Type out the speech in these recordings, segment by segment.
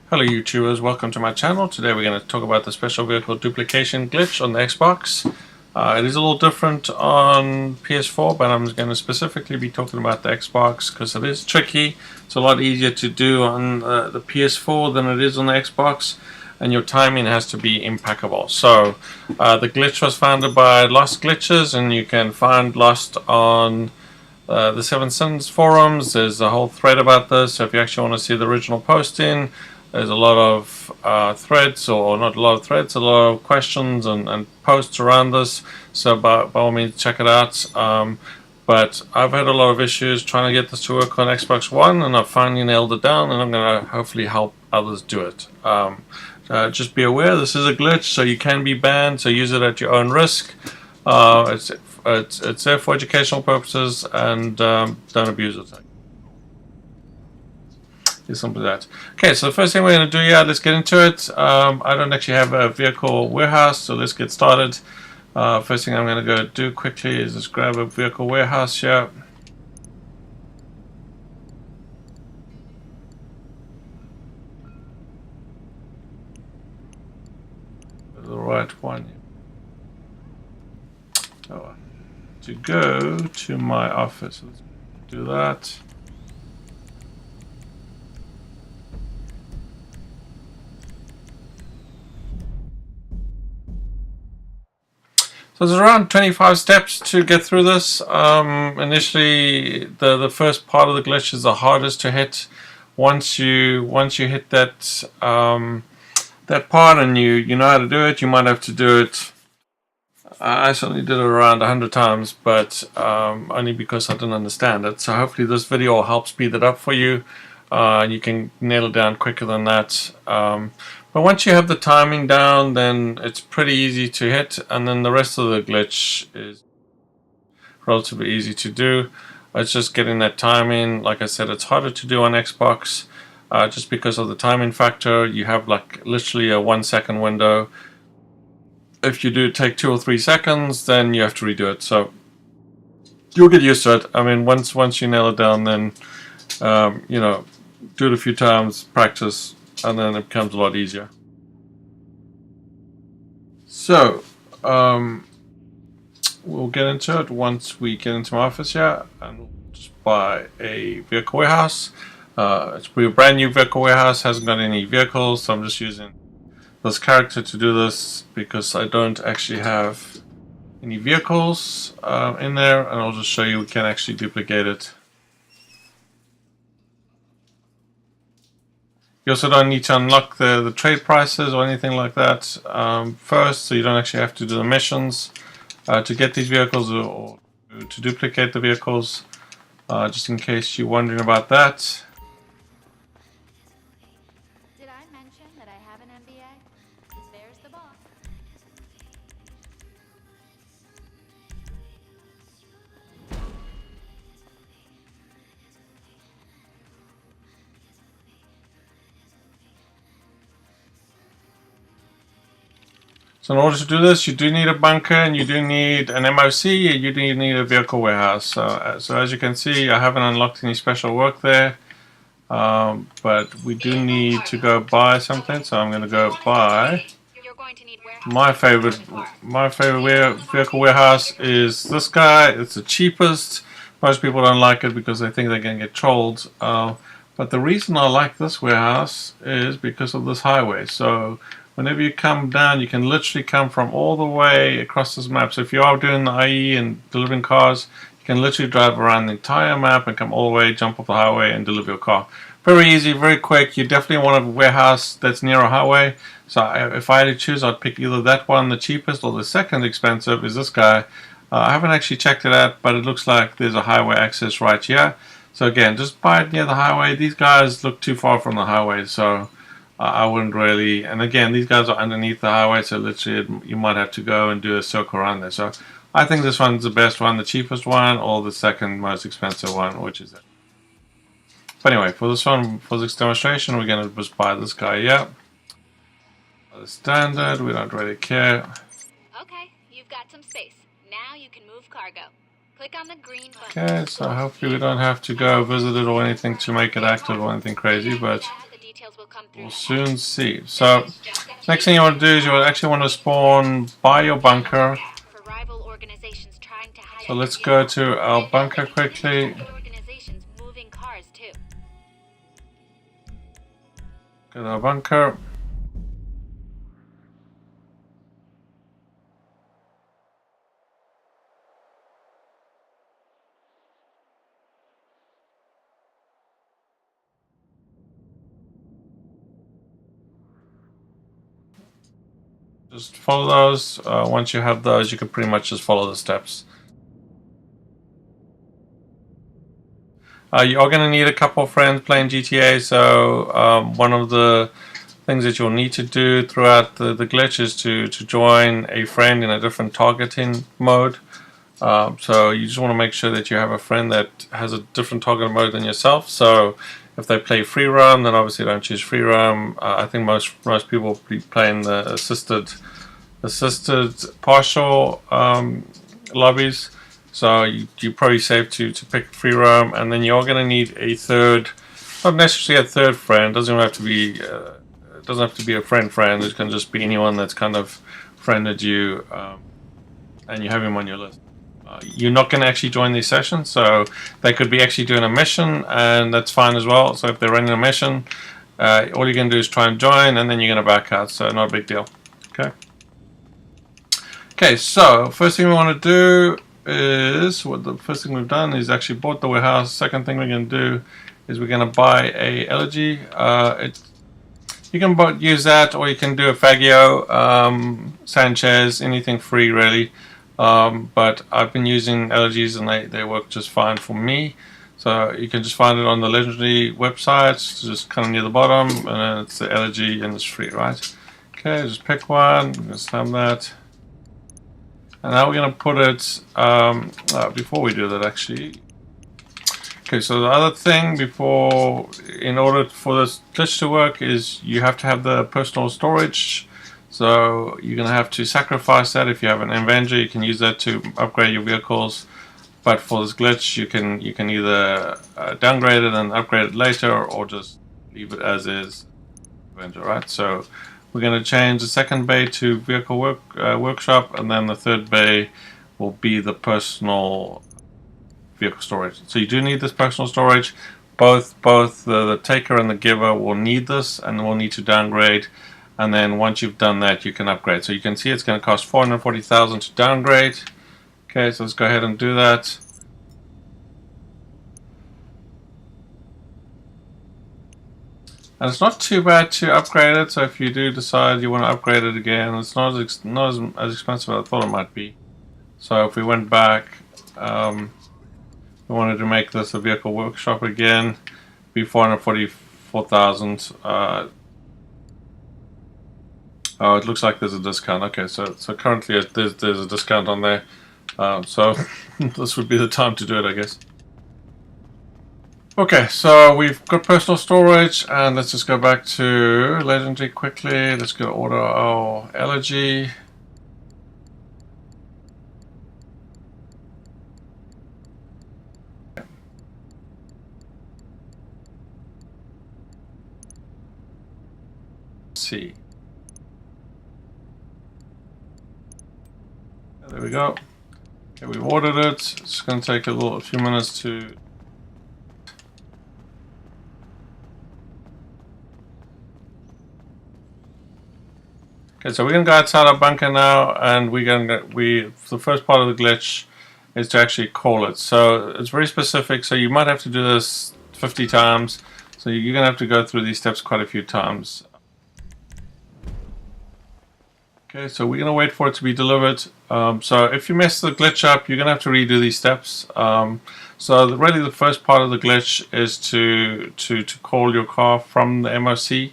Hello YouTubers, welcome to my channel. Today we're going to talk about the special vehicle duplication glitch on the Xbox. It is a little different on PS4, but I'm going to specifically be talking about the Xbox because it is tricky. It's a lot easier to do on the PS4 than it is on the Xbox, and your timing has to be impeccable. So the glitch was founded by Lost Glitches, and you can find Lost on the Seven Sins forums. There's a whole thread about this, so if you actually want to see the original posting, there's a lot of threads, or not a lot of threads, a lot of questions and posts around this, so by all means check it out. But I've had a lot of issues trying to get this to work on Xbox One, and I've finally nailed it down, and I'm going to hopefully help others do it. Just be aware, this is a glitch, so you can be banned, so use it at your own risk. It's there for educational purposes, and don't abuse it. It's simple as that. Okay, so the first thing we're going to do, let's get into it. I don't actually have a vehicle warehouse, so let's get started. First thing I'm going to go do quickly is just grab a vehicle warehouse here. The right one. To go to my office. Let's do that. So there's around 25 steps to get through this. Initially, the first part of the glitch is the hardest to hit. Once you hit that that part and you know how to do it, you might have to do it. I certainly did it around 100 times, but only because I didn't understand it. So hopefully this video will help speed it up for you. You can nail it down quicker than that. But once you have the timing down, then it's pretty easy to hit, and then the rest of the glitch is relatively easy to do. It's just getting that timing. Like I said, it's harder to do on Xbox just because of the timing factor. You have like literally a 1 second window. If you do take 2 or 3 seconds, then you have to redo it. So you'll get used to it. I mean, once you nail it down, then you know, do it a few times, practice, and then it becomes a lot easier. So we'll get into it once we get into my office here, and we'll just buy a vehicle warehouse. It's a brand new vehicle warehouse, hasn't got any vehicles, so I'm just using this character to do this because I don't actually have any vehicles in there, and I'll just show you we can actually duplicate it. You also don't need to unlock the trade prices or anything like that first, so you don't actually have to do the missions to get these vehicles or to duplicate the vehicles, just in case you're wondering about that. Did I mention that I have an MBA? There's the boss. So in order to do this, you do need a bunker, and you do need an MOC, and you do need a vehicle warehouse. So as you can see, I haven't unlocked any special work there, but we do need to go buy something. So I'm going to go buy my favorite vehicle warehouse is this guy. It's the cheapest. Most people don't like it because they think they're going to get trolled. But the reason I like this warehouse is because of this highway. So whenever you come down, you can literally come from all the way across this map. So if you are doing the IE and delivering cars, you can literally drive around the entire map and come all the way, jump off the highway and deliver your car. Very easy, very quick. You definitely want a warehouse that's near a highway. So if I had to choose, I'd pick either that one, the cheapest, or the second expensive is this guy. I haven't actually checked it out, but it looks like there's a highway access right here. So again, just buy it near the highway. These guys look too far from the highway, so I wouldn't really. And again, these guys are underneath the highway, so literally you might have to go and do a circle around there. So I think this one's the best one, the cheapest one, or the second most expensive one, which is it. But anyway, for this one, for this demonstration, we're going to just buy this guy here. The standard, we don't really care. Okay, you've got some space. Now you can move cargo. Click on the green button. Okay, so hopefully we don't have to go visit it or anything to make it active or anything crazy, but details will come through. We'll soon see. So next thing you want to do is you actually want to spawn by your bunker. For rival organizations trying to hide. So let's go to our bunker quickly. Organizations moving cars too. Go to our bunker. Just follow those. Once you have those, you can pretty much just follow the steps. You are going to need a couple of friends playing GTA, so one of the things that you'll need to do throughout the glitch is to join a friend in a different targeting mode. So you just want to make sure that you have a friend that has a different target mode than yourself. So if they play free roam, then obviously don't choose free roam. I think most people will be playing the assisted partial lobbies. So you're probably safe to pick free roam, and then you're going to need a third, not necessarily a third friend. Doesn't have to be a friend. It can just be anyone that's kind of friended you, and you have him on your list. You're not going to actually join these sessions, so they could be actually doing a mission, and that's fine as well. So if they're running a mission, all you're going to do is try and join, and then you're going to back out. So not a big deal. Okay. So first thing we want to do is the first thing we've done is actually bought the warehouse. Second thing we're going to do is we're going to buy a elegy. You can use that, or you can do a Fagio, Sanchez, anything free really. But I've been using elegies and they work just fine for me. So you can just find it on the Legendary website, just kind of near the bottom, and then it's the elegy and it's free, right? Okay, just pick one, just have that. And now we're going to put it, before we do that actually. Okay, so the other thing in order for this glitch to work is you have to have the personal storage. So you're going to have to sacrifice that. If you have an Avenger, you can use that to upgrade your vehicles. But for this glitch, you can either downgrade it and upgrade it later, or just leave it as is, Avenger, right? So we're going to change the second bay to vehicle workshop, and then the third bay will be the personal vehicle storage. So you do need this personal storage. Both the taker and the giver will need this, and will need to downgrade. And then once you've done that, you can upgrade. So you can see it's going to cost 440,000 to downgrade. Okay, so let's go ahead and do that. And it's not too bad to upgrade it. So if you do decide you want to upgrade it again, it's not as expensive as I thought it might be. So if we went back, we wanted to make this a vehicle workshop again, be 444,000. Oh, it looks like there's a discount. Okay, so currently there's a discount on there. So this would be the time to do it, I guess. Okay, so we've got personal storage, and let's just go back to Legendary quickly. Let's go order our elegy. Let's see. There we go. Okay, we've ordered it. It's going to take a few minutes to. Okay, so we're going to go outside our bunker now, and the first part of the glitch is to actually call it. So it's very specific. So you might have to do this 50 times. So you're going to have to go through these steps quite a few times. Okay, so we're going to wait for it to be delivered. So if you mess the glitch up, you're going to have to redo these steps. So really the first part of the glitch is to call your car from the MOC.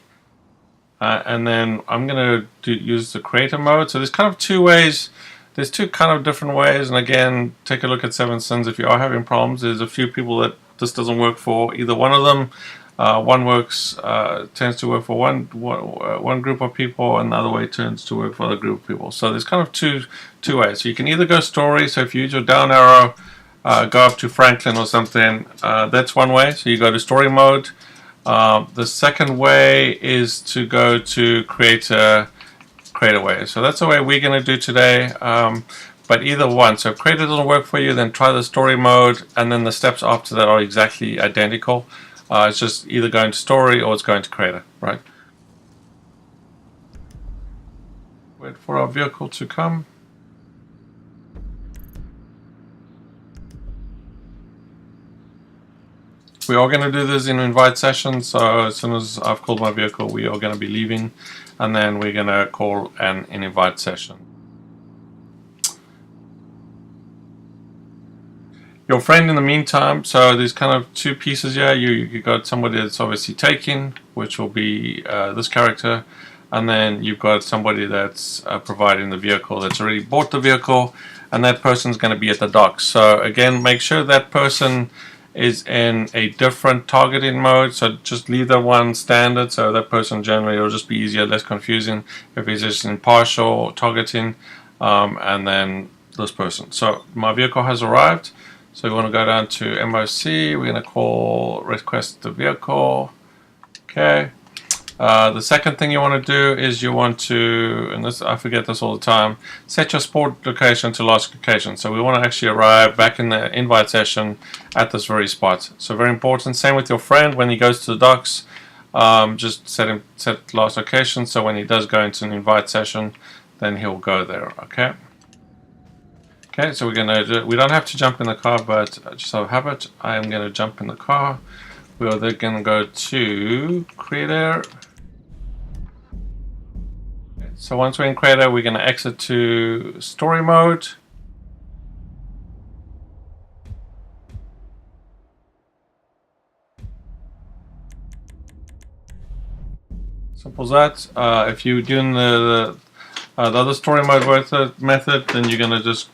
And then I'm going to use the creator mode. So there's kind of two ways. There's two kind of different ways. And again, take a look at Seven Sins if you are having problems. There's a few people that this doesn't work for. Either one of them. One tends to work for one group of people, and the other way tends to work for other group of people. So there's kind of two ways. So you can either go story. So if you use your down arrow, go up to Franklin or something. That's one way. So you go to story mode. The second way is to go to create a way. So that's the way we're going to do today. But either one. So if creator doesn't work for you, then try the story mode, and then the steps after that are exactly identical. It's just either going to story or it's going to creator, right? Wait for our vehicle to come. We are going to do this in invite session, so as soon as I've called my vehicle, we are going to be leaving, and then we're going to call an invite session. Your friend in the meantime, so there's kind of two pieces here. You got somebody that's obviously taking, which will be this character, and then you've got somebody that's providing the vehicle that's already bought the vehicle, and that person's going to be at the docks. So again, make sure that person is in a different targeting mode, so just leave that one standard, so that person generally will just be easier, less confusing if he's just in partial targeting, and then this person. So my vehicle has arrived, so we want to go down to MOC, we're going to call request the vehicle. Okay. The second thing you want to do is you want to, and this, I forget this all the time, set your sport location to last location. So we want to actually arrive back in the invite session at this very spot. So very important. Same with your friend when he goes to the docks. Just set last location. So when he does go into an invite session, then he'll go there. Okay. Okay. So we're gonna do. We don't have to jump in the car, but just so habit, I am gonna jump in the car. We are then gonna go to creator. So once we're in creator, we're going to exit to story mode. Simple as that. If you're doing the other story mode method, then you're going to just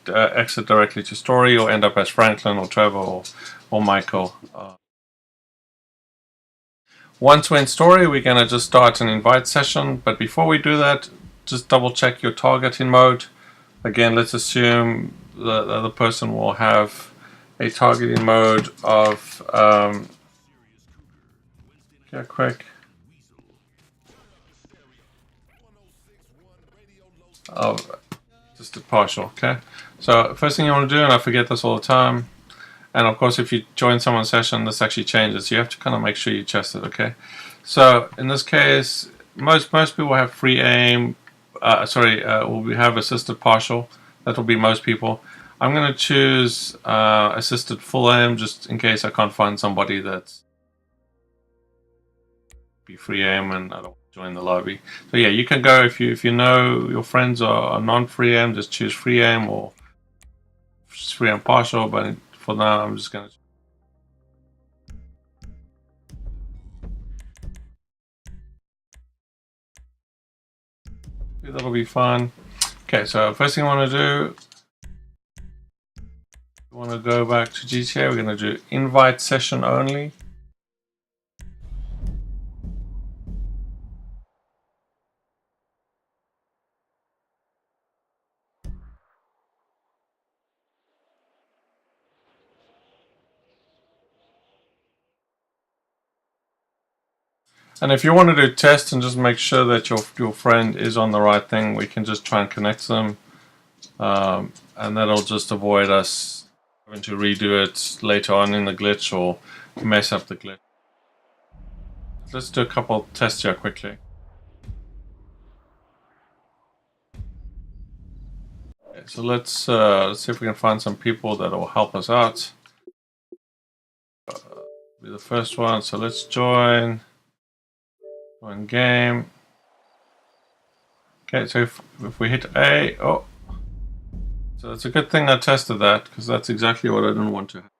exit directly to story, or end up as Franklin or Trevor or Michael. Once we're in story, we're going to just start an invite session. But before we do that, just double check your targeting mode. Again, let's assume the other person will have a targeting mode of quick of just a partial. Okay, so first thing you want to do, and I forget this all the time, and of course if you join someone's session, this actually changes, so you have to kind of make sure you test it. Okay, so in this case, most people have free aim. We have assisted partial. That will be most people. I'm going to choose assisted full aim, just in case I can't find somebody that's be free aim and I don't join the lobby. So yeah, you can go if you know your friends are non-free aim, just choose free aim or free aim partial. But for now, I'm just going to. That'll be fun. Okay, so first thing I want to do, we want to go back to GTA. We're going to do invite session only. And if you want to do test and just make sure that your friend is on the right thing, we can just try and connect them, and that'll just avoid us having to redo it later on in the glitch or mess up the glitch. Let's do a couple tests here quickly. Okay, so let's see if we can find some people that will help us out. Be the first one. So let's join game. Okay, so if we hit A, so it's a good thing I tested that, because that's exactly what I didn't want to have.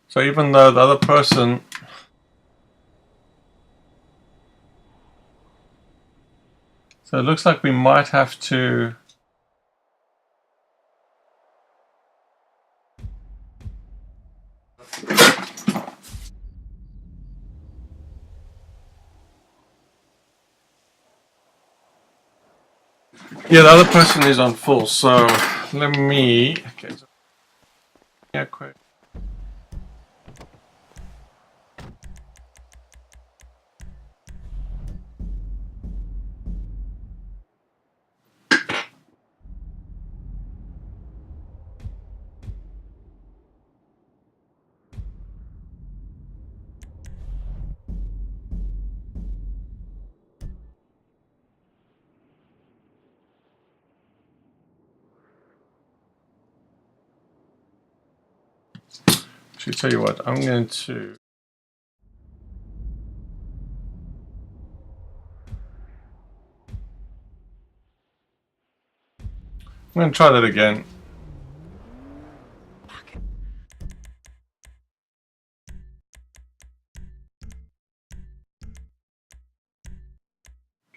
So even though the other person so it looks like we might have to yeah, the other person is on full, so let me quick. Actually, tell you what, I'm going to... I'm going to try that again.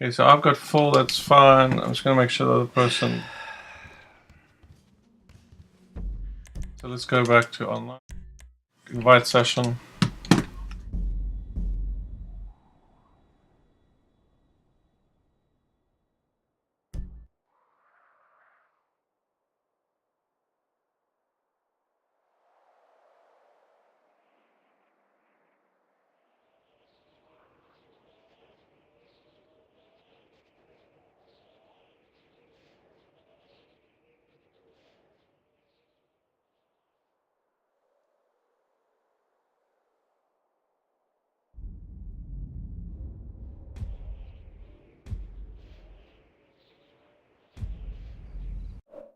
Okay, so I've got full, that's fine. I'm just going to make sure the other person... So let's go back to online. Invite session.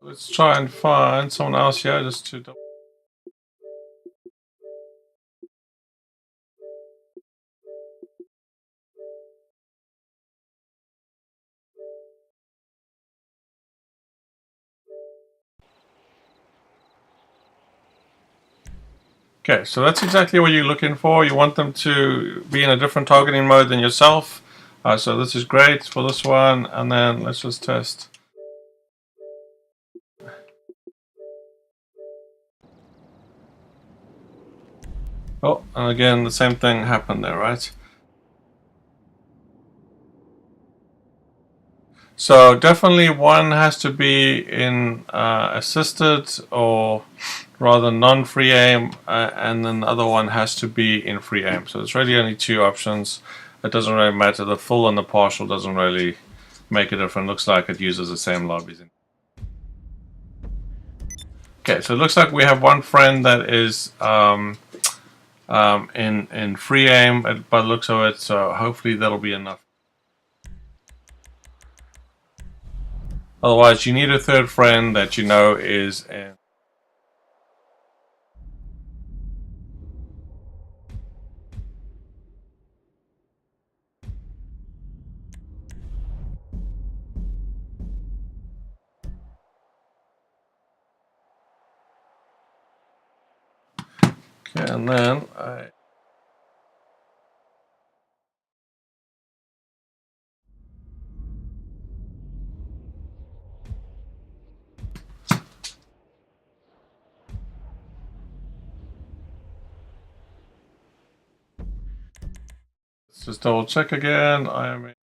Let's try and find someone else here just to... Okay, so that's exactly what you're looking for. You want them to be in a different targeting mode than yourself. So this is great for this one, and then let's just test. Oh, and again, the same thing happened there, right? So definitely one has to be in assisted or rather non-free aim, and then the other one has to be in free aim. So it's really only two options. It doesn't really matter. The full and the partial doesn't really make a difference. Looks like it uses the same lobbies. Okay, so it looks like we have one friend that is in free aim by the looks of it. So hopefully that'll be enough. Otherwise, you need a third friend that you know is in. Okay, and then let's just double check again. I am in.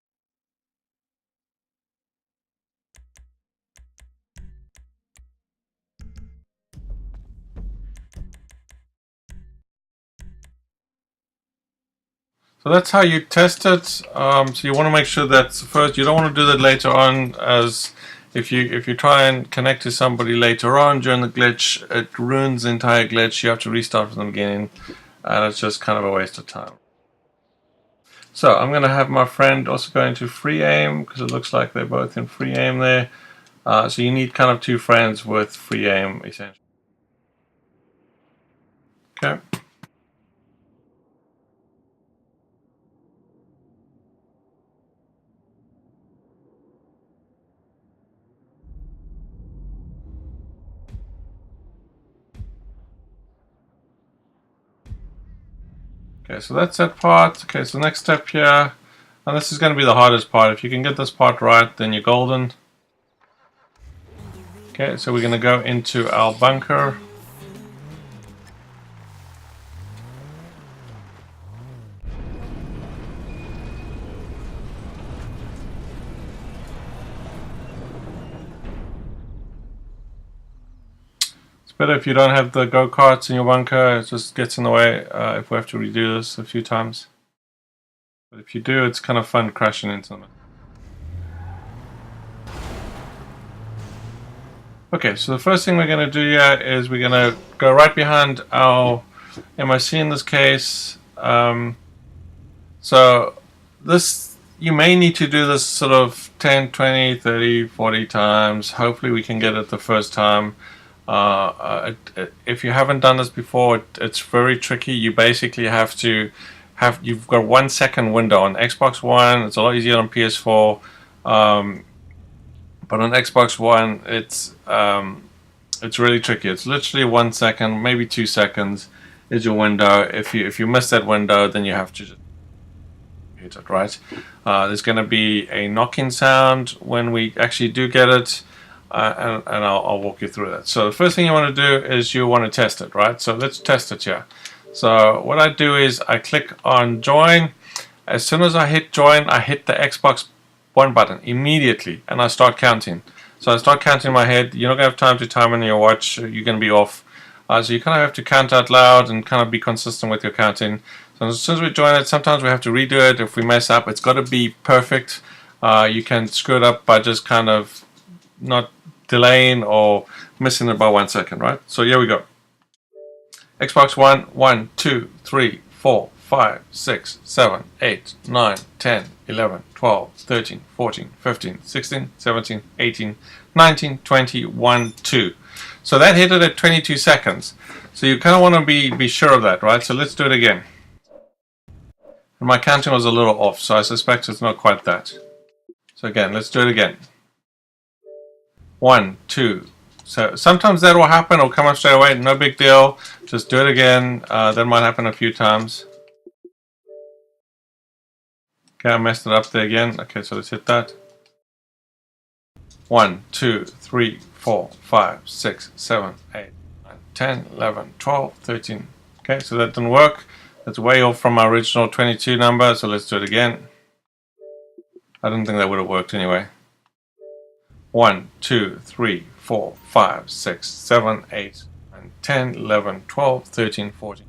So that's how you test it. So you want to make sure that first, you don't want to do that later on, as if you try and connect to somebody later on during the glitch, it ruins the entire glitch. You have to restart from the beginning, and it's just kind of a waste of time. So I'm going to have my friend also go into free aim, because it looks like they're both in free aim there. So you need kind of two friends with free aim, essentially. Okay. Okay, so that's that part. Okay, so next step here, and this is going to be the hardest part. If you can get this part right, then you're golden. Okay, so we're going to go into our bunker. It's better if you don't have the go-karts in your bunker. It just gets in the way if we have to redo this a few times. But if you do, it's kind of fun crashing into them. Okay, so the first thing we're going to do here is we're going to go right behind our MIC in this case. So this, you may need to do this sort of 10, 20, 30, 40 times. Hopefully we can get it the first time. If you haven't done this before, it's very tricky. You basically have to you've got 1 second window on Xbox One. It's a lot easier on PS4, but on Xbox One, it's really tricky. It's literally 1 second, maybe 2 seconds is your window. If you miss that window, then you have to just hit it, right? There's going to be a knocking sound when we actually do get it, and I'll walk you through that. So the first thing you want to do is you want to test it, right? So let's test it here. So what I do is I click on join. As soon as I hit join, I hit the Xbox One button immediately, and I start counting. So I start counting in my head. You're not going to have time to time on your watch. You're going to be off. So you kind of have to count out loud and kind of be consistent with your counting. So as soon as we join it, sometimes we have to redo it. If we mess up, it's got to be perfect. You can screw it up by just kind of not delaying or missing it by 1 second, right? So here we go. Xbox One, 1, 2, 3, 4, 5, 6, 7, 8, 9, 10, 11, 12, 13, 14, 15, 16, 17, 18, 19, 20, 1, 2. So that hit it at 22 seconds. So you kind of want to be sure of that, right? So let's do it again. And my counting was a little off, so I suspect it's not quite that. So again, let's do it again. 1, 2. So sometimes that will happen, it'll come up straight away, no big deal. Just do it again. That might happen a few times. Okay, I messed it up there again. Okay, so let's hit that. 1, 2, 3, 4, 5, 6, 7, 8, 9, 10, 11, 12, 13. Okay, so that didn't work. That's way off from our original 22 number, so let's do it again. I don't think that would have worked anyway. 1, 2, 3, 4, 5, 6, 7, 8, 9, 10, 11, 12, 13, 14,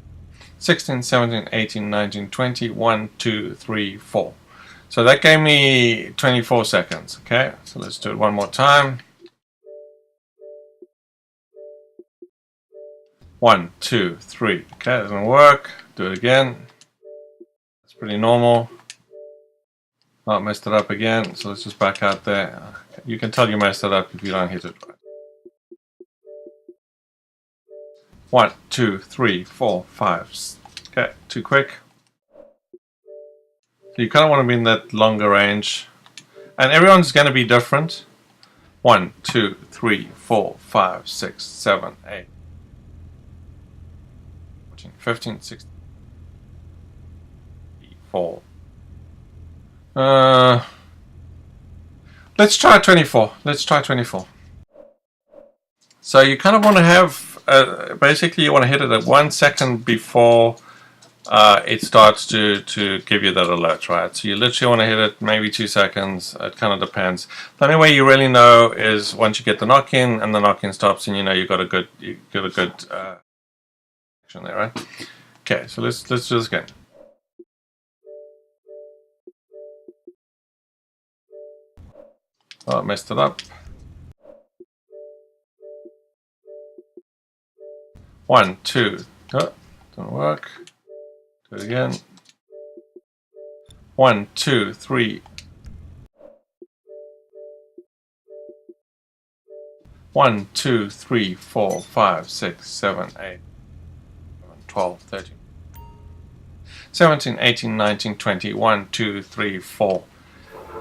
16, 17, 18, 19, 20, 1, 2, 3, 4. So that gave me 24 seconds. Okay, so let's do it one more time. 1, 2, 3. Okay, that doesn't work. Do it again. That's pretty normal. Oh, messed it up again. So let's just back out there. You can tell you messed it up if you don't hit it right. 1, 2, 3, 4, 5. Okay, too quick. So you kind of want to be in that longer range. And everyone's going to be different. 1, 2, 3, 4, 5, 6, 7, 8, 14, 15, 16, 4. Let's try 24. Let's try 24. So you kind of want to have, basically you want to hit it at 1 second before it starts to give you that alert, right? So you literally want to hit it maybe 2 seconds. It kind of depends. The only way you really know is once you get the knock-in and the knock-in stops, and you know you got a good action there, right? Okay, so let's do this again. Oh, I messed it up. 1, 2. Oh, don't work. Do it again. 1, 2, 3. 1, 2, 3, 4, 5, 6, 7, 8, 12, 13, 17, 18, 19, 20. 1, 2, 3, 4.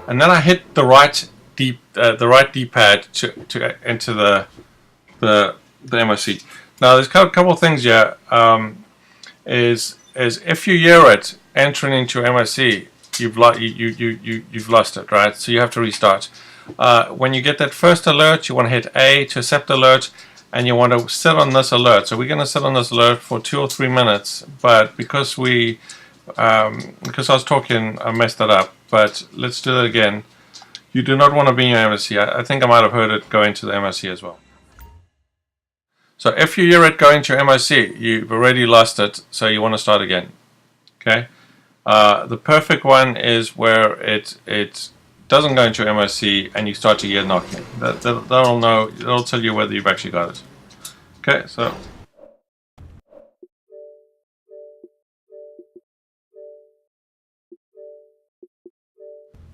And then I hit the right D-pad to enter the MOC. Now there's a couple of things here. Is if you hear it entering into your MOC, you've lost it, right? So you have to restart. When you get that first alert, you want to hit A to accept alert, and you want to sit on this alert. So we're going to sit on this alert for 2 or 3 minutes, but because I was talking, I messed that up. But let's do that again. You do not want to be in your MOC. I think I might have heard it go into the MOC as well. So if you hear it go into your MOC, you've already lost it, so you want to start again. Okay. The perfect one is where it doesn't go into your MOC and you start to hear knocking. That'll tell you whether you've actually got it. Okay, so.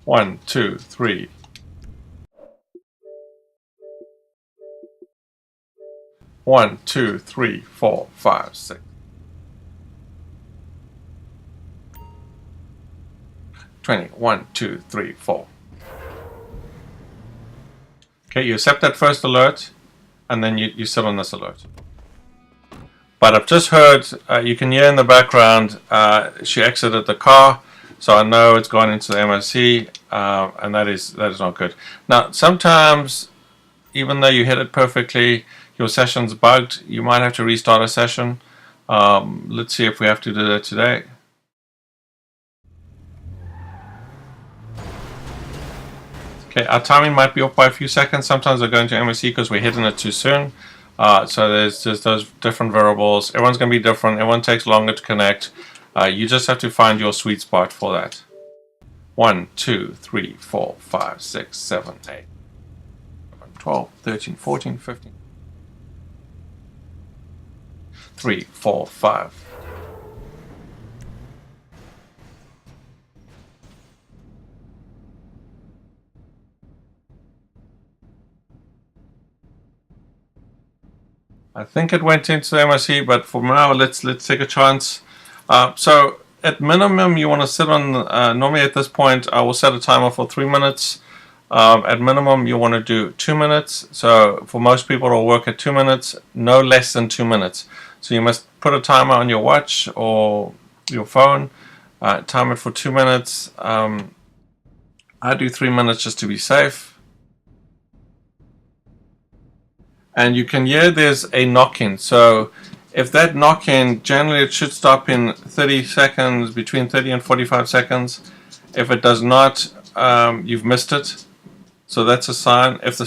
One, 2, 3. 1, 2, 3, 4, 5, 6. 20. 1, 2, 3, 4. Okay, you accept that first alert, and then you sit on this alert. But I've just heard, you can hear in the background, she exited the car, so I know it's gone into the MOC, and that is not good. Now, sometimes, even though you hit it perfectly, your session's bugged. You might have to restart a session. Let's see if we have to do that today. Okay, our timing might be off by a few seconds. Sometimes they're going to MOC because we're hitting it too soon. So there's just those different variables. Everyone's going to be different. Everyone takes longer to connect. You just have to find your sweet spot for that. 1, 2, 3, 4, 5, 6, 7, 8, 12, 13, 14, 15. 3, 4, 5. I think it went into the MOC, but for now, let's take a chance. So at minimum, you want to sit on. Normally at this point, I will set a timer for 3 minutes. At minimum, you want to do 2 minutes. So for most people, it'll work at 2 minutes, no less than 2 minutes. So you must put a timer on your watch or your phone. Time it for 2 minutes. I do 3 minutes just to be safe. And you can hear there's a knock-in. So if that knock-in, generally it should stop in 30 seconds, between 30 and 45 seconds. If it does not, you've missed it. So that's a sign. If the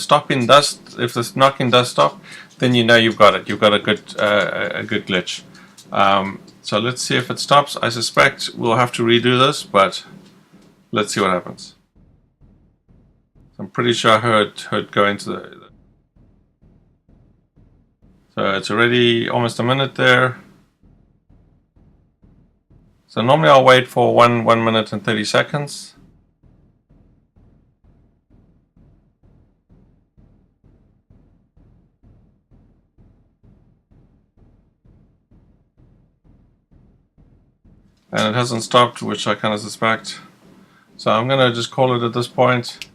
knock-in does stop, then you know you've got it. You've got a good glitch. So let's see if it stops. I suspect we'll have to redo this, but let's see what happens. I'm pretty sure I heard go into the. So it's already almost a minute there. So normally I'll wait for 1 minute and 30 seconds. And it hasn't stopped, which I kind of suspect. So I'm going to just call it at this point.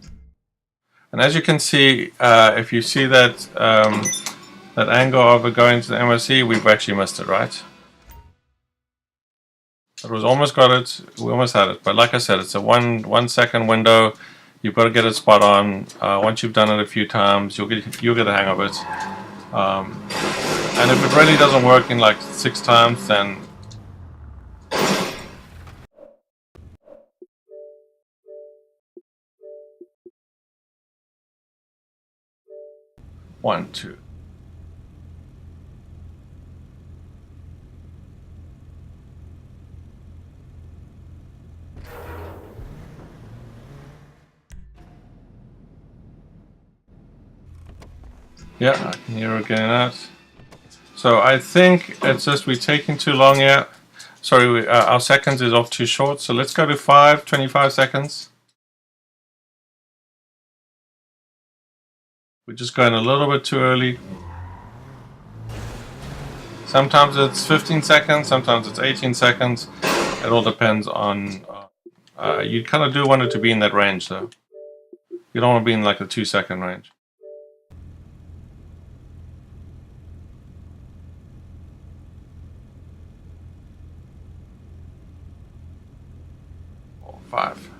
And as you can see, if you see that that angle of it going to the MOC, we've actually missed it, right? It was almost got it. We almost had it. But like I said, it's a one second window. You've got to get it spot on. Once you've done it a few times, you'll get the hang of it. And if it really doesn't work in like 6 times, then one, two. Yeah, I can hear it getting out. So I think it's just we're taking too long here. Sorry, our seconds is off too short. So let's go to 25 seconds. We're just going a little bit too early. Sometimes it's 15 seconds, sometimes it's 18 seconds. It all depends on. You kind of do want it to be in that range, though. You don't want to be in like the 2-second range. Or 5.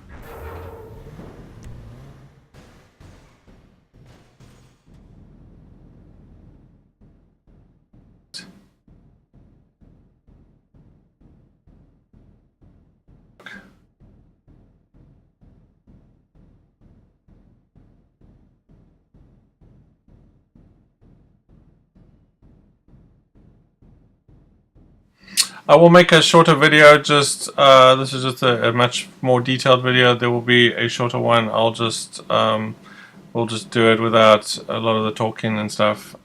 I will make a shorter video. Just this is just a much more detailed video. There will be a shorter one. I'll just we'll just do it without a lot of the talking and stuff.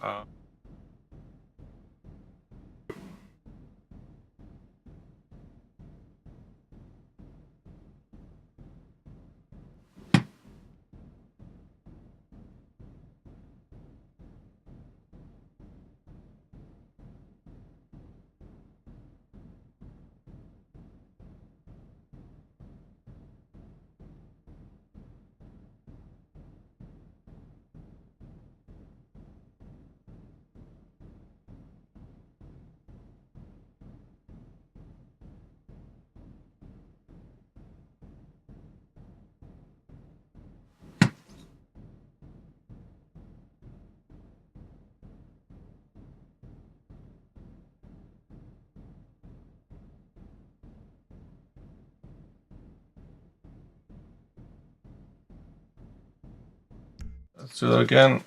Let's do that again.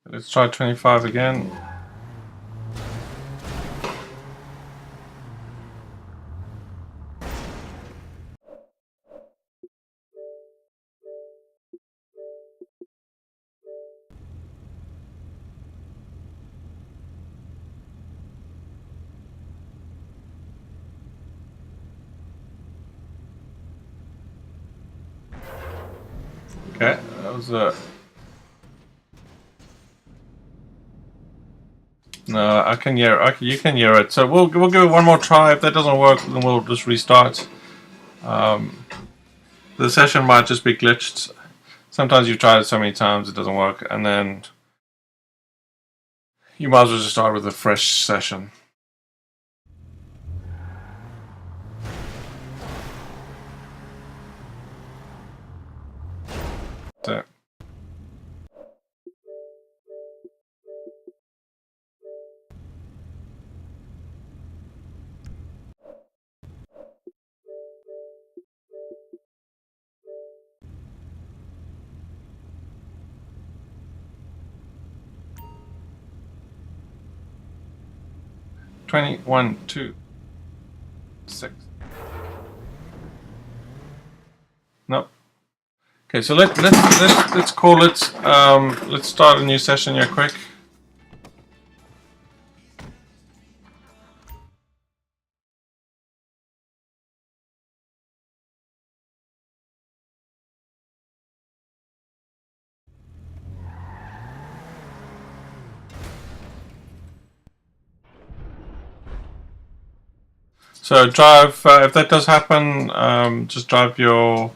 Let's try 25 again. Okay, that was no, I can hear. You can hear it. So we'll give it one more try. If that doesn't work, then we'll just restart. The session might just be glitched. Sometimes you try it so many times it doesn't work, and then you might as well just start with a fresh session. So. 21, 2, 6. Nope. Okay, so let's call it. Let's start a new session here quick. So drive. If that does happen, just drive your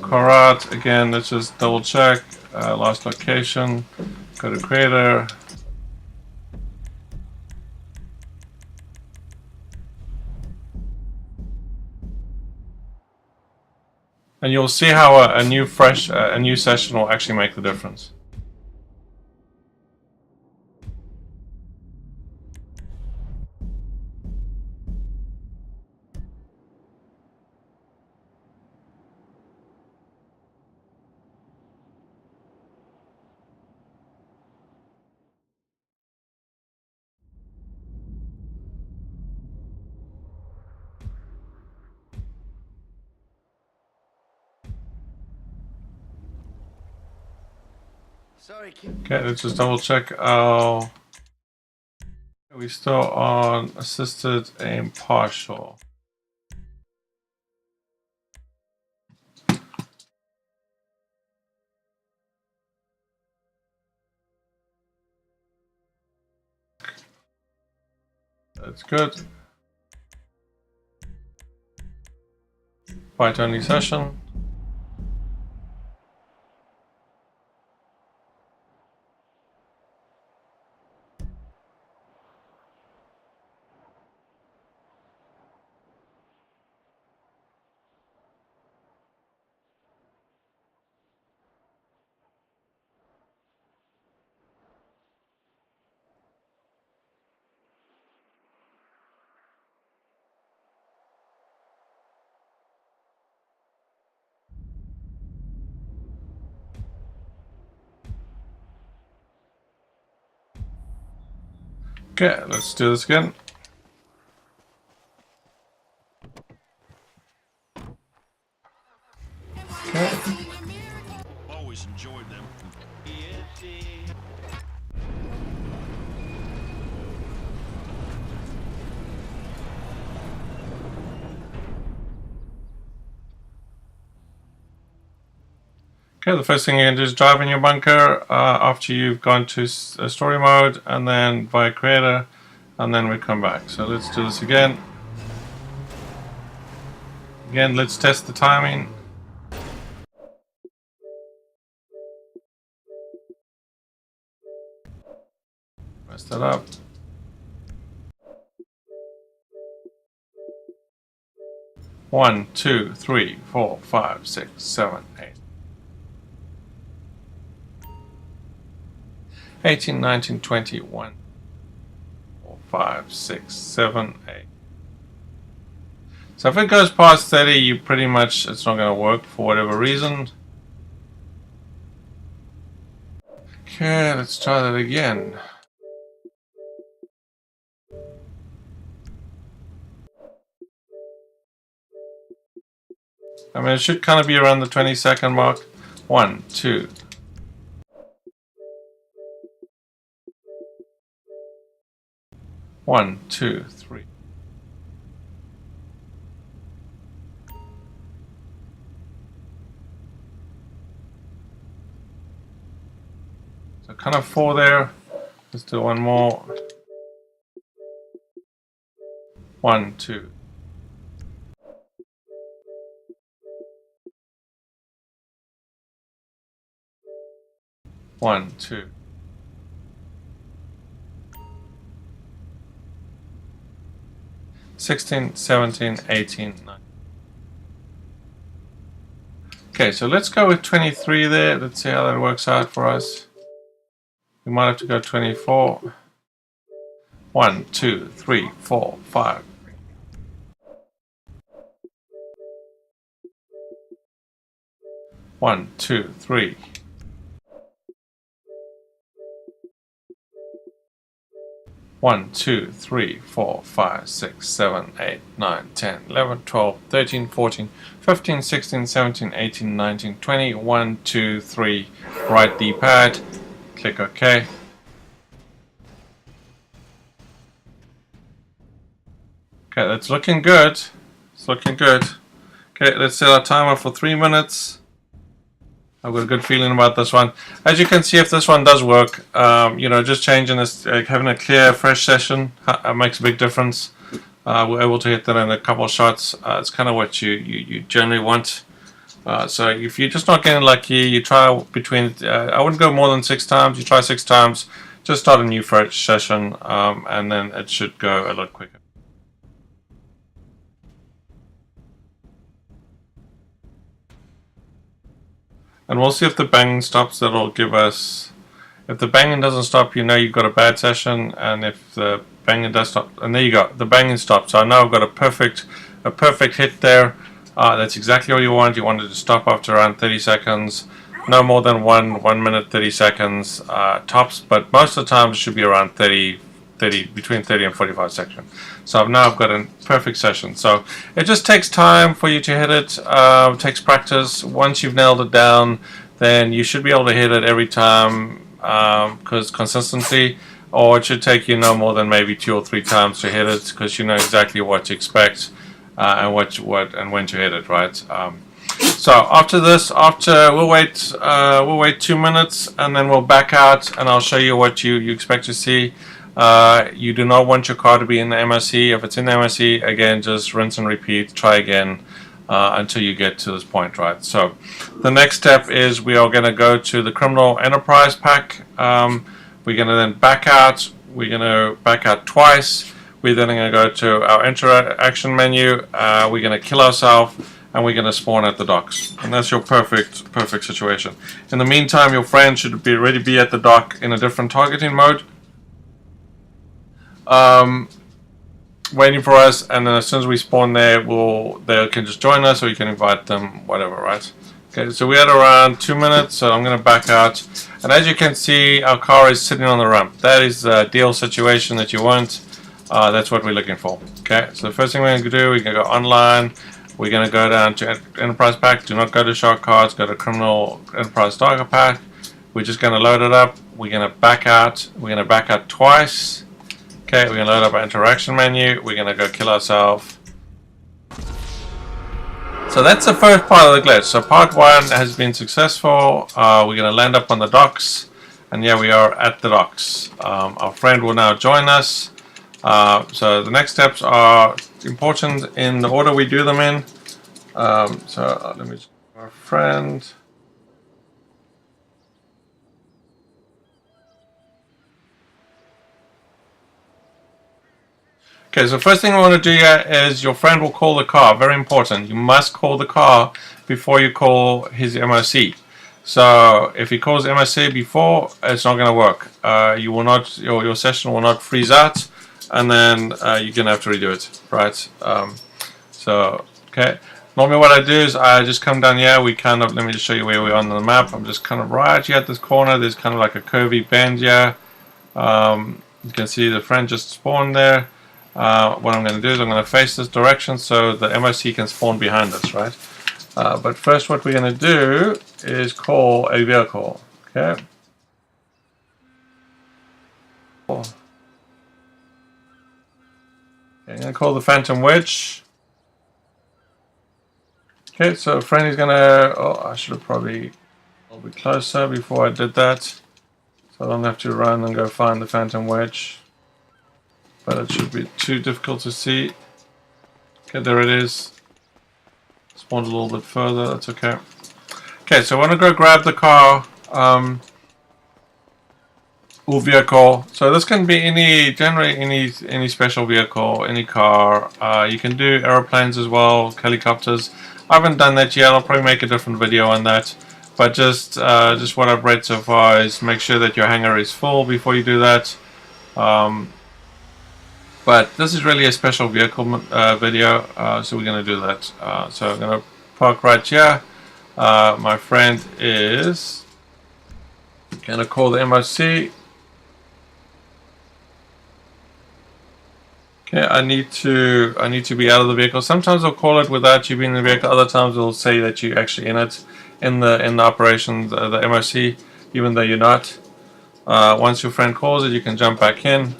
car out again. Let's just double check. Last location. Go to creator. And you'll see how a new session will actually make the difference. Sorry, kid. Okay, let's just double check. Are we still on assisted aim partial? That's good. Fight only session. Okay, let's do this again. Okay. Always enjoyed them. Okay, the first thing you can do is drive in your bunker after you've gone to story mode, and then via creator, and then we come back. So let's do this again. Again, let's test the timing. Press that up. One, two, three, 4, 5, 6, 7, 8. 18, 19, 20, 1, 4, 5, 6, 7, 8. So if it goes past 30, you pretty much, it's not going to work for whatever reason. Okay, let's try that again. I mean, it should kind of be around the 20-second mark. 1, 2. One, two, three. So kind of 4 there. Let's do one more. 1, 2. 1, 2. 16, 17, 18, 19. Okay, so let's go with 23 there. Let's see how that works out for us. We might have to go 24. 1, 2, 3, 4, 5. 1, 2, 3. 1, 2, 3, 4, 5, 6, 7, 8, 9, 10, 11, 12, 13, 14, 15, 16, 17, 18, 19, 20. 1, 2, 3. Right D-pad. Click OK. Okay, that's looking good. It's looking good. Okay, let's set our timer for 3 minutes. I've got a good feeling about this one. As you can see, if this one does work, you know, just changing this, having a clear, fresh session makes a big difference. We're able to hit that in a couple of shots. It's kind of what you generally want. So if you're just not getting lucky, you try between, I wouldn't go more than 6 times. You try 6 times, just start a new fresh session, and then it should go a lot quicker. And we'll see if the banging stops. That'll give us, if the banging doesn't stop, you know you've got a bad session. And if the banging does stop, and there you go, the banging stopped. So I know I've got a perfect hit there. That's exactly what you want. You want it to stop after around 30 seconds. No more than 1 minute 30 seconds tops, but most of the time it should be around 30, between 30 and 45 seconds. So now I've got a perfect session. So it just takes time for you to hit it. It takes practice. Once you've nailed it down, then you should be able to hit it every time, because consistency, or it should take you no more than maybe 2 or 3 times to hit it, because you know exactly what to expect and what and when to hit it, right? So after this, we'll wait 2 minutes, and then we'll back out, and I'll show you what you expect to see. You do not want your car to be in the MOC. If it's in the MOC, again, just rinse and repeat, try again until you get to this point, right? So the next step is we are going to go to the Criminal Enterprise pack. We're going to then back out. We're going to back out twice. We're then going to go to our interaction menu. We're going to kill ourselves, and we're going to spawn at the docks. And that's your perfect situation. In the meantime, your friend should be already be at the dock in a different targeting mode, waiting for us, and then as soon as we spawn there, they can just join us, or you can invite them, whatever, right? Okay, so we had around 2 minutes, so I'm going to back out, and as you can see, our car is sitting on the ramp. That is the ideal situation that you want. That's what we're looking for. Okay, so the first thing we're going to do, we're going to go online. We're going to go down to Enterprise Pack. Do not go to Shark Cards. Go to Criminal Enterprise Target Pack. We're just going to load it up. We're going to back out. We're going to back out twice. Okay, we're going to load up our interaction menu. We're going to go kill ourselves. So that's the first part of the glitch. So part 1 has been successful. We're going to land up on the docks. And yeah, we are at the docks. Our friend will now join us. So the next steps are important in the order we do them in. So let me just our friend. Okay, so first thing we want to do here is your friend will call the car. Very important. You must call the car before you call his MOC. So if he calls MSC before, it's not going to work. You will not, your session will not freeze out, and then you're going to have to redo it, right? So, okay. Normally what I do is I just come down here, we kind of, let me just show you where we are on the map. I'm just kind of right here at this corner, there's kind of like a curvy bend here. You can see the friend just spawned there. What I'm going to do is I'm going to face this direction so the MOC can spawn behind us, right? But first what we're going to do is call a vehicle, okay? Okay, I'm going to call the Phantom Wedge. Okay, so friend is going to, oh, I should have probably a little bit closer before I did that. So I don't have to run and go find the Phantom Wedge. But it should be too difficult to see. Okay, there it is. Spawned a little bit further, that's okay. Okay, so I want to go grab the car or vehicle. So this can be generally any special vehicle, any car. You can do aeroplanes as well, helicopters. I haven't done that yet. I'll probably make a different video on that. But just what I've read so far is make sure that your hangar is full before you do that. But this is really a special vehicle video, so we're going to do that. So I'm going to park right here. My friend is going to call the MOC. Okay, I need to be out of the vehicle. Sometimes they'll call it without you being in the vehicle. Other times they'll say that you're actually in it, in the operation, the MOC, even though you're not. Once your friend calls it, you can jump back in.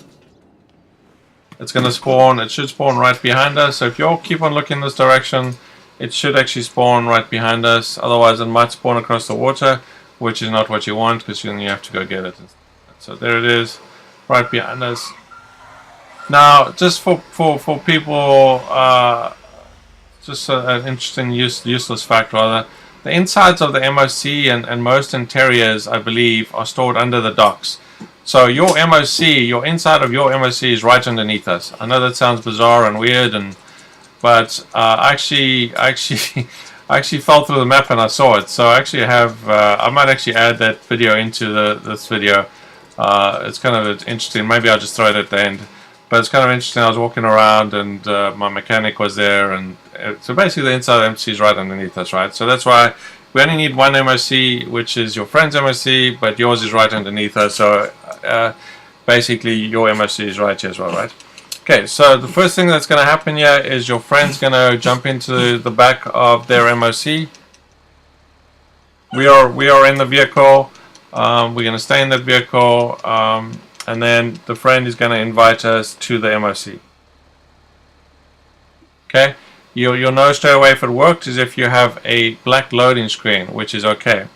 It's going to spawn, it should spawn right behind us. So if you all keep on looking this direction, it should actually spawn right behind us. Otherwise it might spawn across the water, which is not what you want, because then you have to go get it. So there it is, right behind us. Now, just for people, just an interesting useless fact rather, the insides of the MOC and most interiors, I believe, are stored under the docks. So your MOC, your inside of your MOC is right underneath us. I know that sounds bizarre and weird, but I actually fell through the map and I saw it. So I actually have, I might actually add that video into this video. It's kind of interesting. Maybe I'll just throw it at the end. But it's kind of interesting. I was walking around and my mechanic was there, and so basically the inside of the MOC is right underneath us, right? So that's why we only need one MOC, which is your friend's MOC, but yours is right underneath us. So basically your MOC is right here as well, right? Okay, so the first thing that's going to happen here is your friend's going to jump into the back of their MOC. We are in the vehicle. We're going to stay in the vehicle, and then the friend is going to invite us to the MOC. Okay, you'll know straight away if it worked is if you have a black loading screen, which is okay.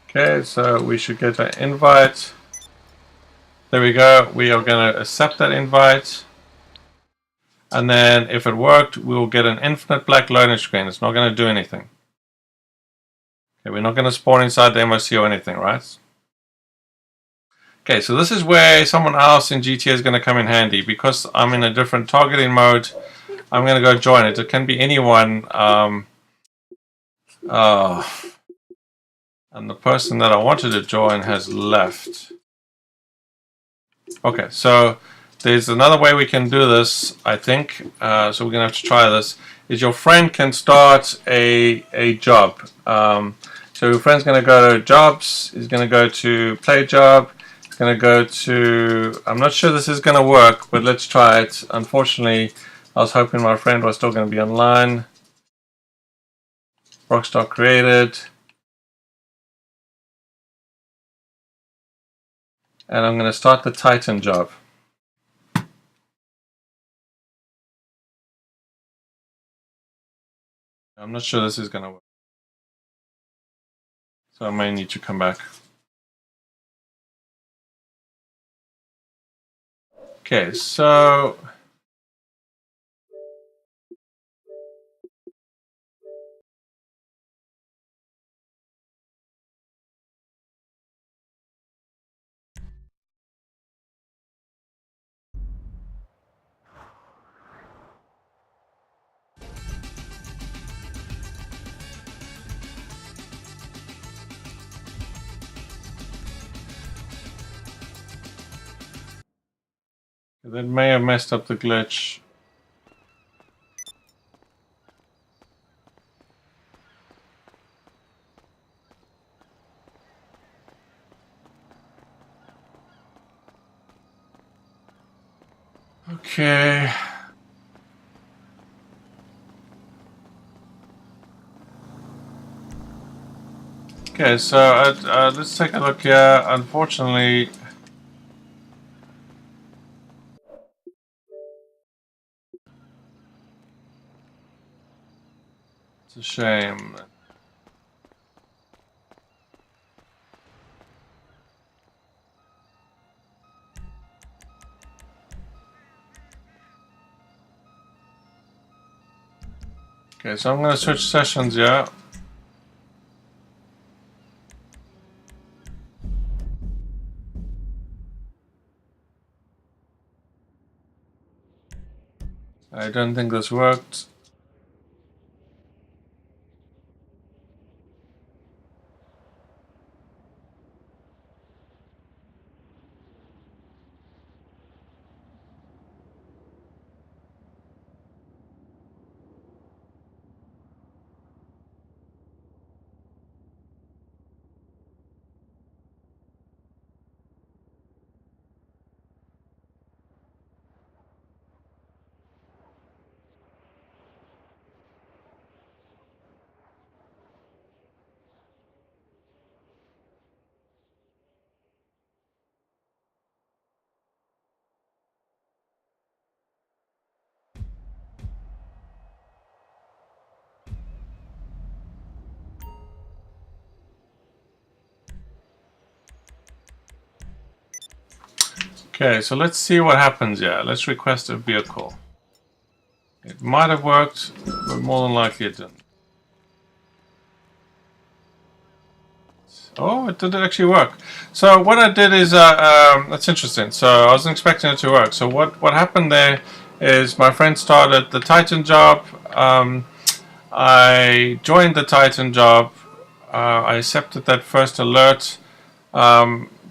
Okay, so we should get an invite. There we go. We are going to accept that invite. And then if it worked, we will get an infinite black loading screen. It's not going to do anything. Okay, we're not going to spawn inside the MOC or anything, right? Okay, so this is where someone else in GTA is going to come in handy. Because I'm in a different targeting mode, I'm going to go join it. It can be anyone. And the person that I wanted to join has left. Okay, so there's another way we can do this, I think. So we're going to have to try this. Is your friend can start a job. So your friend's going to go to jobs. He's going to go to play job. He's going to go to... I'm not sure this is going to work, but let's try it. Unfortunately, I was hoping my friend was still going to be online. Rockstar created. And I'm going to start the Titan job. I'm not sure this is going to work. So I may need to come back. Okay, so... That may have messed up the glitch. Okay. Okay, so let's take a look here. Unfortunately, it's a shame. Okay, so I'm going to switch sessions here. I don't think this worked. Okay, so let's see what happens here. Let's request a vehicle. It might have worked, but more than likely it didn't. Oh, it did actually work. So what I did is, that's interesting. So I wasn't expecting it to work. So what happened there is my friend started the Titan job. I joined the Titan job. I accepted that first alert.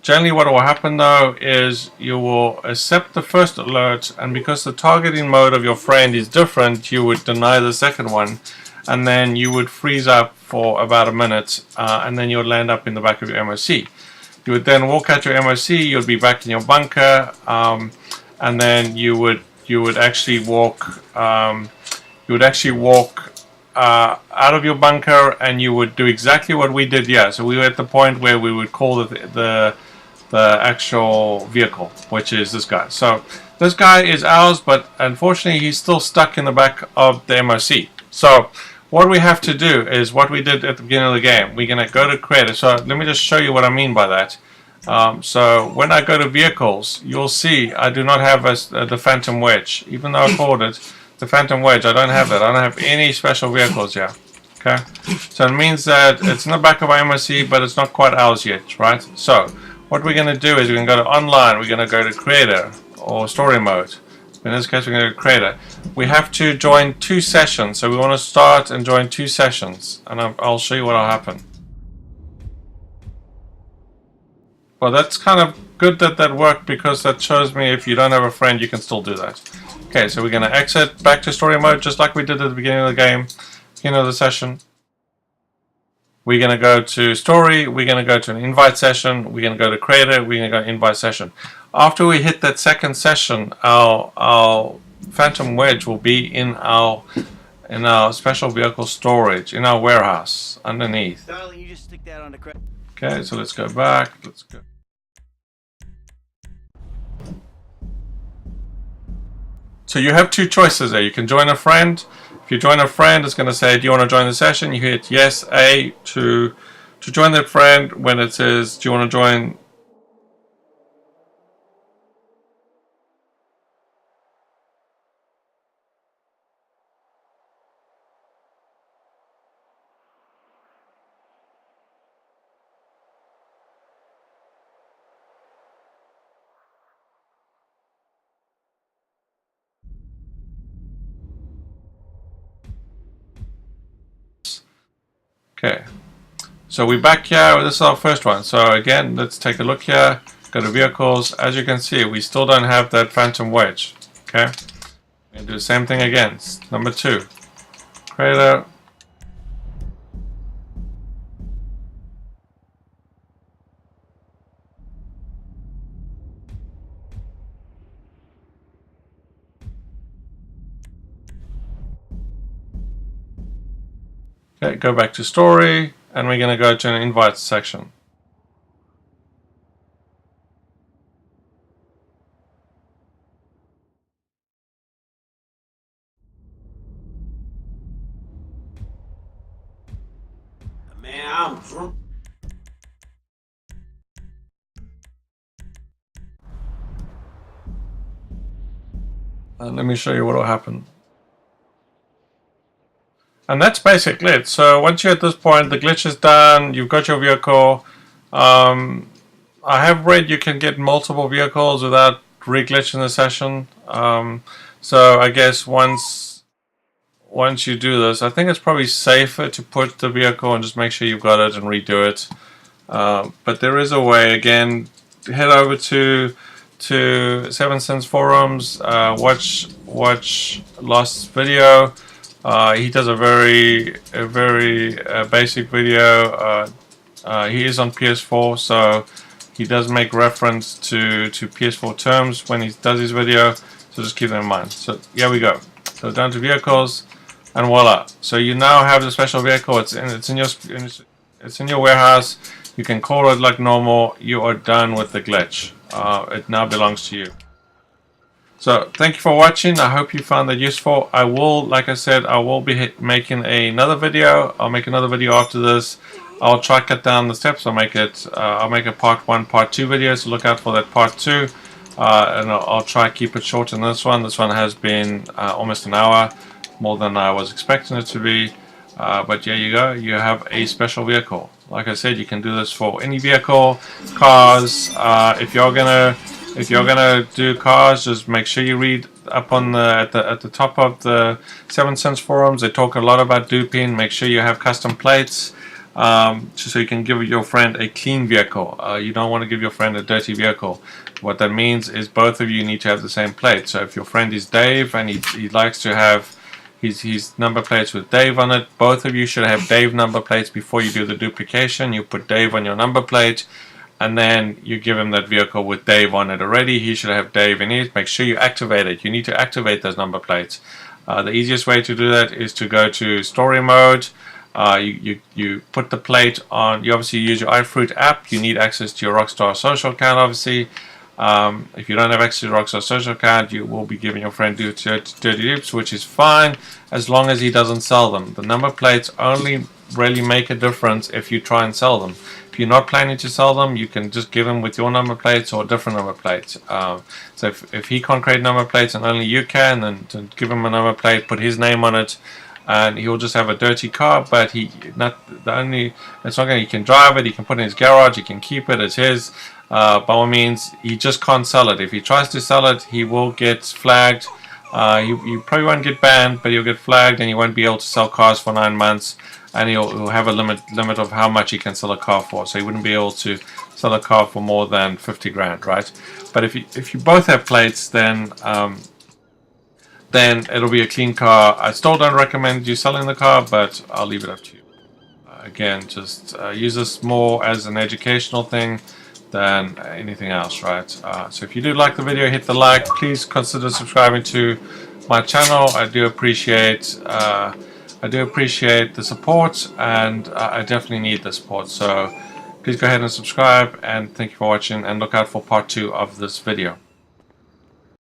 Generally what will happen though is you will accept the first alert, and because the targeting mode of your friend is different, you would deny the second one, and then you would freeze up for about a minute, and then you would land up in the back of your MOC. You would then walk out your MOC, you would be back in your bunker, and then you would actually walk out of your bunker, and you would do exactly what we did. Yeah, so we were at the point where we would call the actual vehicle, which is this guy. So this guy is ours, but unfortunately he's still stuck in the back of the MOC. So what we have to do is what we did at the beginning of the game. We're going to go to creator. So let me just show you what I mean by that. So when I go to vehicles, you'll see I do not have the Phantom Wedge. Even though I called it the Phantom Wedge, I don't have that. I don't have any special vehicles here. Okay, so it means that it's in the back of our MOC, but it's not quite ours yet, right? So what we're going to do is we're going to go to online, we're going to go to creator or story mode. In this case we're going to go to creator. We have to join 2 sessions, so we want to start and join 2 sessions, and I'll show you what will happen. Well, that's kind of good that that worked, because that shows me if you don't have a friend you can still do that. Okay, so we're going to exit back to story mode just like we did at the beginning of the game, beginning of the session. We're going to go to story, we're going to go to an invite session, we're going to go to creator, we're going to go to invite session. After we hit that second session, our Phantom Wedge will be in our special vehicle storage, in our warehouse, underneath. Darling, you just stick that on the credit. Okay, so let's go back, let's go. So you have 2 choices there. You can join a friend. If you join a friend, it's going to say, do you want to join the session? You hit yes, A, to join that friend. When it says, do you want to join? Okay, so we're back here. This is our first one. So again, let's take a look here. Go to vehicles. As you can see, we still don't have that phantom wedge. Okay, we're going to do the same thing again. Number 2, creator. Okay, go back to story, and we're going to go to an invite section. Man, I'm drunk. Let me show you what will happen. And that's basically it. So once you're at this point, the glitch is done, you've got your vehicle. I have read you can get multiple vehicles without re-glitching the session. So I guess once you do this, I think it's probably safer to put the vehicle and just make sure you've got it and redo it. But there is a way. Again, head over to 7 Cents forums, watch Lost's video. He does a very basic video. He is on PS4, so he does make reference to PS4 terms when he does his video. So just keep that in mind. So here we go. So down to vehicles, and voila. So you now have the special vehicle. It's in your warehouse. You can call it like normal. You are done with the glitch. It now belongs to you. So thank you for watching. I hope you found that useful. I will, like I said, I will be making another video. I'll make another video after this. I'll try to cut down the steps. I'll make a part 1, part 2 video. So look out for that part 2. And I'll try to keep it short in this one. This one has been almost an hour, more than I was expecting it to be. But there you go. You have a special vehicle. Like I said, you can do this for any vehicle, cars. If you're gonna do cars, just make sure you read up on at the top of the 7 Cents forums. They talk a lot about duping. Make sure you have custom plates, just so you can give your friend a clean vehicle. You don't want to give your friend a dirty vehicle. What that means is both of you need to have the same plate. So if your friend is Dave and he likes to have his number plates with Dave on it, both of you should have Dave number plates before you do the duplication. You put Dave on your number plate, and then you give him that vehicle with Dave on it already. He should have Dave in it. Make sure you activate it. You need to activate those number plates. The easiest way to do that is to go to story mode. You put the plate on. You obviously use your iFruit app. You need access to your Rockstar social account, obviously. If you don't have access to Rockstar social account, you will be giving your friend dirty dupes, which is fine as long as he doesn't sell them. The number plates only really make a difference if you try and sell them. If you're not planning to sell them, you can just give him with your number plates or different number plates. So if he can't create number plates and only you can, then to give him a number plate, put his name on it, and he'll just have a dirty car. But he can drive it, he can put it in his garage, he can keep it, it's his. By all means, he just can't sell it. If he tries to sell it, he will get flagged. You probably won't get banned, but he'll get flagged, and he won't be able to sell cars for 9 months. And he'll have a limit of how much he can sell a car for. So he wouldn't be able to sell a car for more than 50 grand, right? But if you both have plates, then it'll be a clean car. I still don't recommend you selling the car, but I'll leave it up to you. Again, just use this more as an educational thing than anything else, right? So if you do like the video, hit the like. Please consider subscribing to my channel. I do appreciate the support, and I definitely need the support. So please go ahead and subscribe, and thank you for watching, and look out for part 2 of this video.